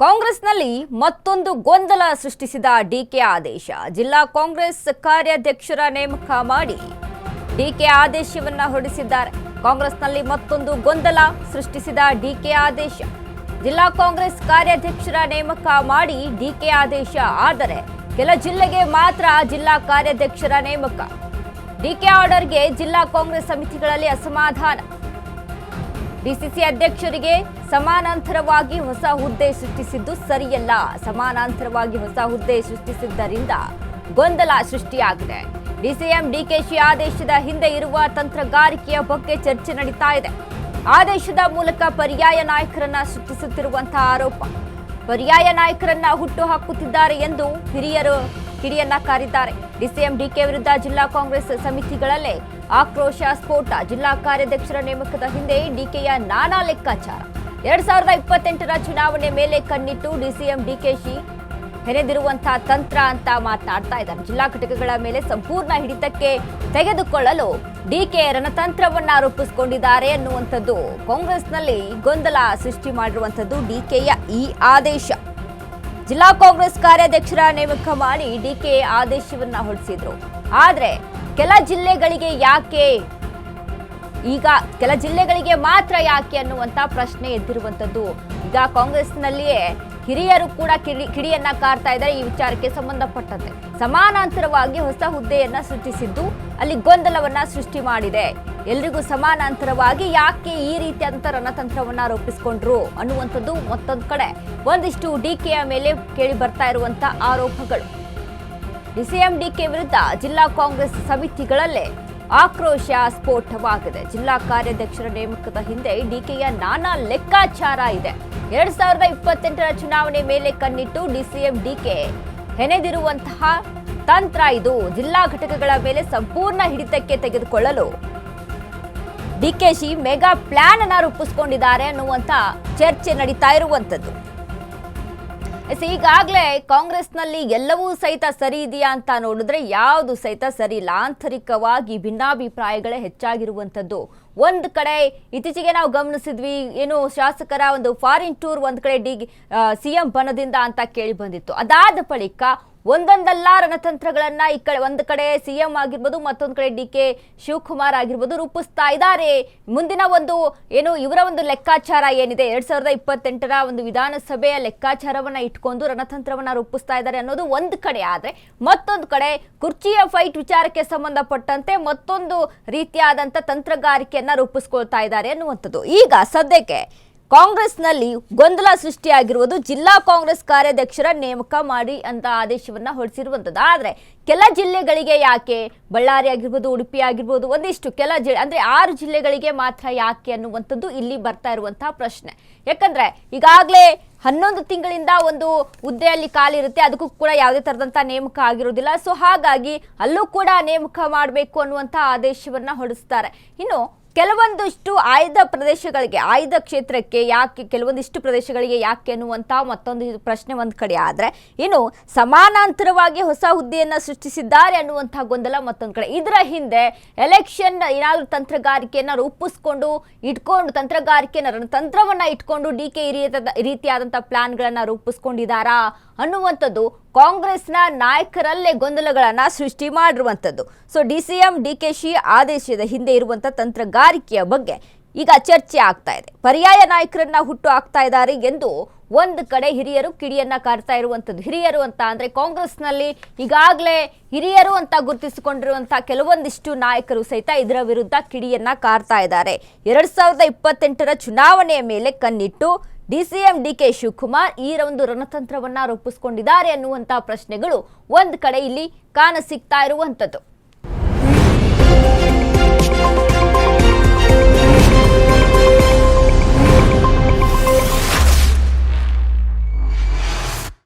ಕಾಂಗ್ರೆಸ್ನಲ್ಲಿ ಮತ್ತೊಂದು ಗೊಂದಲ ಸೃಷ್ಟಿಸಿದ ಡಿಕೆ ಆದೇಶ. ಜಿಲ್ಲಾ ಕಾಂಗ್ರೆಸ್ ಕಾರ್ಯಾಧ್ಯಕ್ಷರ ನೇಮಕ ಮಾಡಿ ಡಿಕೆ ಆದೇಶವನ್ನ ಹೊರಡಿಸಿದ್ದಾರೆ. ಕಾಂಗ್ರೆಸ್ನಲ್ಲಿ ಮತ್ತೊಂದು ಗೊಂದಲ ಸೃಷ್ಟಿಸಿದ ಡಿಕೆ ಆದೇಶ. ಜಿಲ್ಲಾ ಕಾಂಗ್ರೆಸ್ ಕಾರ್ಯಾಧ್ಯಕ್ಷರ ನೇಮಕ ಮಾಡಿ ಡಿಕೆ ಆದೇಶ. ಆದರೆ ಕೆಲ ಜಿಲ್ಲೆಗೆ ಮಾತ್ರ ಜಿಲ್ಲಾ ಕಾರ್ಯಾಧ್ಯಕ್ಷರ ನೇಮಕ. ಡಿಕೆ ಆರ್ಡರ್ಗೆ ಜಿಲ್ಲಾ ಕಾಂಗ್ರೆಸ್ ಸಮಿತಿಗಳಲ್ಲಿ ಅಸಮಾಧಾನ. ಡಿಸಿಸಿ ಅಧ್ಯಕ್ಷರಿಗೆ ಸಮಾನಾಂತರವಾಗಿ ಹೊಸ ಹುದ್ದೆ ಸೃಷ್ಟಿಸಿದ್ದು ಸರಿಯಲ್ಲ. ಸಮಾನಾಂತರವಾಗಿ ಹೊಸ ಹುದ್ದೆ ಸೃಷ್ಟಿಸಿದ್ದರಿಂದ ಗೊಂದಲ ಸೃಷ್ಟಿಯಾಗಿದೆ. ಡಿಸಿಎಂ ಡಿಕೆಶಿ ಆದೇಶದ ಹಿಂದೆ ಇರುವ ತಂತ್ರಗಾರಿಕೆಯ ಬಗ್ಗೆ ಚರ್ಚೆ ನಡೀತಾ ಇದೆ. ಆದೇಶದ ಮೂಲಕ ಪರ್ಯಾಯ ನಾಯಕರನ್ನ ಸೃಷ್ಟಿಸುತ್ತಿರುವಂತಹ ಆರೋಪ. ಪರ್ಯಾಯ ನಾಯಕರನ್ನ ಹುಟ್ಟು ಹಾಕುತ್ತಿದ್ದಾರೆ ಎಂದು ಹಿರಿಯರು ಕಿಡಿಯನ್ನ ಕಾರಿದ್ದಾರೆ. ಡಿಸಿಎಂ ಡಿಕೆ ವಿರುದ್ಧ ಜಿಲ್ಲಾ ಕಾಂಗ್ರೆಸ್ ಸಮಿತಿಗಳಲ್ಲೇ ಆಕ್ರೋಶ ಸ್ಫೋಟ. ಜಿಲ್ಲಾ ಕಾರ್ಯಾಧ್ಯಕ್ಷರ ನೇಮಕದ ಹಿಂದೆ ಡಿಕೆಯ ನಾನಾ ಲೆಕ್ಕಾಚಾರ. 2028ರ ಚುನಾವಣೆ ಮೇಲೆ ಕಣ್ಣಿಟ್ಟು ಡಿಸಿಎಂ ಡಿಕೆಶಿ ಹೆಣೆದಿರುವಂತಹ ತಂತ್ರ ಅಂತ ಮಾತನಾಡ್ತಾ ಇದ್ದಾರೆ. ಜಿಲ್ಲಾ ಘಟಕಗಳ ಮೇಲೆ ಸಂಪೂರ್ಣ ಹಿಡಿತಕ್ಕೆ ತೆಗೆದುಕೊಳ್ಳಲು ಡಿಕೆ ರಣತಂತ್ರವನ್ನ ರೂಪಿಸಿಕೊಂಡಿದ್ದಾರೆ ಅನ್ನುವಂಥದ್ದು ಕಾಂಗ್ರೆಸ್ನಲ್ಲಿ ಗೊಂದಲ ಸೃಷ್ಟಿ ಮಾಡಿರುವಂಥದ್ದು ಡಿಕೆಯ ಈ ಆದೇಶ. ಜಿಲ್ಲಾ ಕಾಂಗ್ರೆಸ್ ಕಾರ್ಯಾಧ್ಯಕ್ಷರ ನೇಮಕ ಮಾಡಿ ಡಿಕೆ ಆದೇಶವನ್ನ ಹೊರಡಿಸಿದ್ರು. ಆದ್ರೆ ಕೆಲ ಜಿಲ್ಲೆಗಳಿಗೆ ಯಾಕೆ, ಈಗ ಕೆಲ ಜಿಲ್ಲೆಗಳಿಗೆ ಮಾತ್ರ ಯಾಕೆ ಅನ್ನುವಂತ ಪ್ರಶ್ನೆ ಎದ್ದಿರುವಂತದ್ದು. ಈಗ ಕಾಂಗ್ರೆಸ್ನಲ್ಲಿಯೇ ಹಿರಿಯರು ಕೂಡ ಕಿಡಿಯನ್ನ ಕಾರ್ತಾ ಇದ್ದಾರೆ. ಈ ವಿಚಾರಕ್ಕೆ ಸಂಬಂಧಪಟ್ಟಂತೆ ಸಮಾನಾಂತರವಾಗಿ ಹೊಸ ಹುದ್ದೆಯನ್ನ ಸೃಷ್ಟಿಸಿದ್ದು ಅಲ್ಲಿ ಗೊಂದಲವನ್ನ ಸೃಷ್ಟಿ ಮಾಡಿದೆ. ಎಲ್ರಿಗೂ ಸಮಾನಾಂತರವಾಗಿ ಯಾಕೆ ಈ ರೀತಿಯಾದಂಥ ರಣತಂತ್ರವನ್ನ ರೂಪಿಸಿಕೊಂಡ್ರು ಅನ್ನುವಂಥದ್ದು ಮತ್ತೊಂದು ಕಡೆ ಒಂದಿಷ್ಟು ಡಿಕೆಯ ಮೇಲೆ ಕೇಳಿ ಬರ್ತಾ ಇರುವಂತ ಆರೋಪಗಳು. ಡಿಸಿಎಂ ಡಿಕೆ ವಿರುದ್ಧ ಜಿಲ್ಲಾ ಕಾಂಗ್ರೆಸ್ ಸಮಿತಿಗಳಲ್ಲೇ ಆಕ್ರೋಶ ಸ್ಫೋಟವಾಗಿದೆ. ಜಿಲ್ಲಾ ಕಾರ್ಯಾಧ್ಯಕ್ಷರ ನೇಮಕದ ಹಿಂದೆ ಡಿಕೆಯ ನಾನಾ ಲೆಕ್ಕಾಚಾರ ಇದೆ. 2028ರ ಚುನಾವಣೆ ಮೇಲೆ ಕಣ್ಣಿಟ್ಟು ಡಿಸಿಎಂ ಡಿಕೆ ಹೆಣೆದಿರುವಂತಹ ತಂತ್ರ ಇದು. ಜಿಲ್ಲಾ ಘಟಕಗಳ ಮೇಲೆ ಸಂಪೂರ್ಣ ಹಿಡಿತಕ್ಕೆ ತೆಗೆದುಕೊಳ್ಳಲು ಡಿಕೆಶಿ ಮೆಗಾ ಪ್ಲಾನ್ ಅನ್ನ ರೂಪಿಸಿಕೊಂಡಿದ್ದಾರೆ ಅನ್ನುವಂತ ಚರ್ಚೆ ನಡೀತಾ ಇರುವಂತದ್ದು. ಈಗಾಗಲೇ ಕಾಂಗ್ರೆಸ್ನಲ್ಲಿ ಎಲ್ಲವೂ ಸಹಿತ ಸರಿ ಇದೆಯಾ ಅಂತ ನೋಡಿದ್ರೆ ಯಾವುದು ಸಹಿತ ಸರಿ ಇಲ್ಲ. ಆಂತರಿಕವಾಗಿ ಭಿನ್ನಾಭಿಪ್ರಾಯಗಳೇ ಹೆಚ್ಚಾಗಿರುವಂಥದ್ದು. ಒಂದು ಕಡೆ ಇತ್ತೀಚೆಗೆ ನಾವು ಗಮನಿಸಿದ್ವಿ, ಏನು ಶಾಸಕರ ಒಂದು ಫಾರಿನ್ ಟೂರ್ ಒಂದು ಕಡೆ ಸಿಎಂ ಬನದಿಂದ ಅಂತ ಕೇಳಿ ಬಂದಿತ್ತು. ಅದಾದ ಬಳಿಕ ಒಂದೊಂದಲ್ಲ ರಣತಂತ್ರಗಳನ್ನ ಈ ಕಡೆ ಒಂದು ಕಡೆ ಸಿಎಂ ಆಗಿರ್ಬೋದು, ಮತ್ತೊಂದು ಕಡೆ ಡಿಕೆ ಶಿವಕುಮಾರ್ ಆಗಿರ್ಬೋದು ರೂಪಿಸ್ತಾ ಇದ್ದಾರೆ. ಮುಂದಿನ ಒಂದು ಏನು ಇವರ ಒಂದು ಲೆಕ್ಕಾಚಾರ ಏನಿದೆ 2028ರ ಒಂದು ವಿಧಾನಸಭೆಯ ಲೆಕ್ಕಾಚಾರವನ್ನ ಇಟ್ಕೊಂಡು ರಣತಂತ್ರವನ್ನ ರೂಪಿಸ್ತಾ ಇದ್ದಾರೆ ಅನ್ನೋದು ಒಂದು ಕಡೆ. ಆದ್ರೆ ಮತ್ತೊಂದು ಕಡೆ ಕುರ್ಚಿಯ ಫೈಟ್ ವಿಚಾರಕ್ಕೆ ಸಂಬಂಧಪಟ್ಟಂತೆ ಮತ್ತೊಂದು ರೀತಿಯಾದಂಥ ತಂತ್ರಗಾರಿಕೆಯನ್ನ ರೂಪಿಸ್ಕೊಳ್ತಾ ಇದ್ದಾರೆ ಅನ್ನುವಂಥದ್ದು. ಈಗ ಸದ್ಯಕ್ಕೆ ಕಾಂಗ್ರೆಸ್ನಲ್ಲಿ ಗೊಂದಲ ಸೃಷ್ಟಿಯಾಗಿರುವುದು ಜಿಲ್ಲಾ ಕಾಂಗ್ರೆಸ್ ಕಾರ್ಯಾಧ್ಯಕ್ಷರ ನೇಮಕ ಮಾಡಿ ಅಂತ ಆದೇಶವನ್ನ ಹೊರಡಿಸಿರುವಂಥದ್ದು. ಆದರೆ ಕೆಲ ಜಿಲ್ಲೆಗಳಿಗೆ ಯಾಕೆ, ಬಳ್ಳಾರಿ ಆಗಿರ್ಬೋದು, ಉಡುಪಿ ಆಗಿರ್ಬೋದು, ಒಂದಿಷ್ಟು ಕೆಲ ಅಂದ್ರೆ 6 ಜಿಲ್ಲೆಗಳಿಗೆ ಮಾತ್ರ ಯಾಕೆ ಅನ್ನುವಂಥದ್ದು ಇಲ್ಲಿ ಬರ್ತಾ ಇರುವಂತಹ ಪ್ರಶ್ನೆ. ಯಾಕಂದ್ರೆ ಈಗಾಗಲೇ 11 ತಿಂಗಳಿಂದ ಒಂದು ಹುದ್ದೆಯಲ್ಲಿ ಖಾಲಿರುತ್ತೆ, ಅದಕ್ಕೂ ಕೂಡ ಯಾವುದೇ ತರದಂತ ನೇಮಕ ಆಗಿರೋದಿಲ್ಲ. ಸೊ ಹಾಗಾಗಿ ಅಲ್ಲೂ ಕೂಡ ನೇಮಕ ಮಾಡಬೇಕು ಅನ್ನುವಂಥ ಆದೇಶವನ್ನ ಹೊರಡಿಸ್ತಾರೆ. ಇನ್ನು ಕೆಲವೊಂದಿಷ್ಟು ಆಯ್ದ ಪ್ರದೇಶಗಳಿಗೆ, ಆಯ್ದ ಕ್ಷೇತ್ರಕ್ಕೆ ಯಾಕೆ, ಕೆಲವೊಂದಿಷ್ಟು ಪ್ರದೇಶಗಳಿಗೆ ಯಾಕೆ ಅನ್ನುವಂಥ ಮತ್ತೊಂದು ಪ್ರಶ್ನೆ ಒಂದು ಕಡೆ. ಆದರೆ ಇನ್ನು ಸಮಾನಾಂತರವಾಗಿ ಹೊಸ ಹುದ್ದೆಯನ್ನು ಸೃಷ್ಟಿಸಿದ್ದಾರೆ ಅನ್ನುವಂಥ ಗೊಂದಲ ಮತ್ತೊಂದು ಕಡೆ. ಇದರ ಹಿಂದೆ ಎಲೆಕ್ಷನ್ ಏನಾದರೂ ತಂತ್ರಗಾರಿಕೆಯನ್ನು ರೂಪಿಸ್ಕೊಂಡು ಇಟ್ಕೊಂಡು, ತಂತ್ರಗಾರಿಕೆಯನ್ನು ರಣತಂತ್ರವನ್ನು ಇಟ್ಕೊಂಡು ಡಿಕೆ ಈ ರೀತಿಯಾದಂಥ ಪ್ಲಾನ್ಗಳನ್ನು ರೂಪಿಸ್ಕೊಂಡಿದ್ದಾರಾ ಅನ್ನುವಂಥದ್ದು ಕಾಂಗ್ರೆಸ್ನ ನಾಯಕರಲ್ಲೇ ಗೊಂದಲಗಳನ್ನ ಸೃಷ್ಟಿ ಮಾಡಿರುವಂಥದ್ದು. ಸೊ ಡಿಸಿಎಂ ಡಿಕೆಶಿ ಆದೇಶದ ಹಿಂದೆ ಇರುವಂಥ ತಂತ್ರಗಾರಿಕೆಯ ಬಗ್ಗೆ ಈಗ ಚರ್ಚೆ ಆಗ್ತಾ ಇದೆ. ಪರ್ಯಾಯ ನಾಯಕರನ್ನ ಹುಟ್ಟು ಹಾಕ್ತಾ ಇದ್ದಾರೆ ಎಂದು ಒಂದು ಕಡೆ ಹಿರಿಯರು ಕಿಡಿಯನ್ನ ಕಾರ್ತಾ ಇರುವಂಥದ್ದು. ಹಿರಿಯರು ಅಂತ ಅಂದ್ರೆ ಕಾಂಗ್ರೆಸ್ನಲ್ಲಿ ಈಗಾಗಲೇ ಹಿರಿಯರು ಅಂತ ಗುರುತಿಸಿಕೊಂಡಿರುವಂತಹ ಕೆಲವೊಂದಿಷ್ಟು ನಾಯಕರು ಸಹಿತ ಇದರ ವಿರುದ್ಧ ಕಿಡಿಯನ್ನ ಕಾರ್ತಾ ಇದ್ದಾರೆ. 2028ರ ಚುನಾವಣೆಯ ಮೇಲೆ ಕಣ್ಣಿಟ್ಟು ಡಿಸಿಎಂ ಡಿಕೆ ಶಿವಕುಮಾರ್ ಈ ಒಂದು ರಣತಂತ್ರವನ್ನ ರೂಪಿಸಿಕೊಂಡಿದ್ದಾರೆ ಅನ್ನುವಂತಹ ಪ್ರಶ್ನೆಗಳು ಒಂದು ಕಡೆ ಇಲ್ಲಿ ಕಾಣ ಸಿಗ್ತಾ ಇರುವಂಥದ್ದು.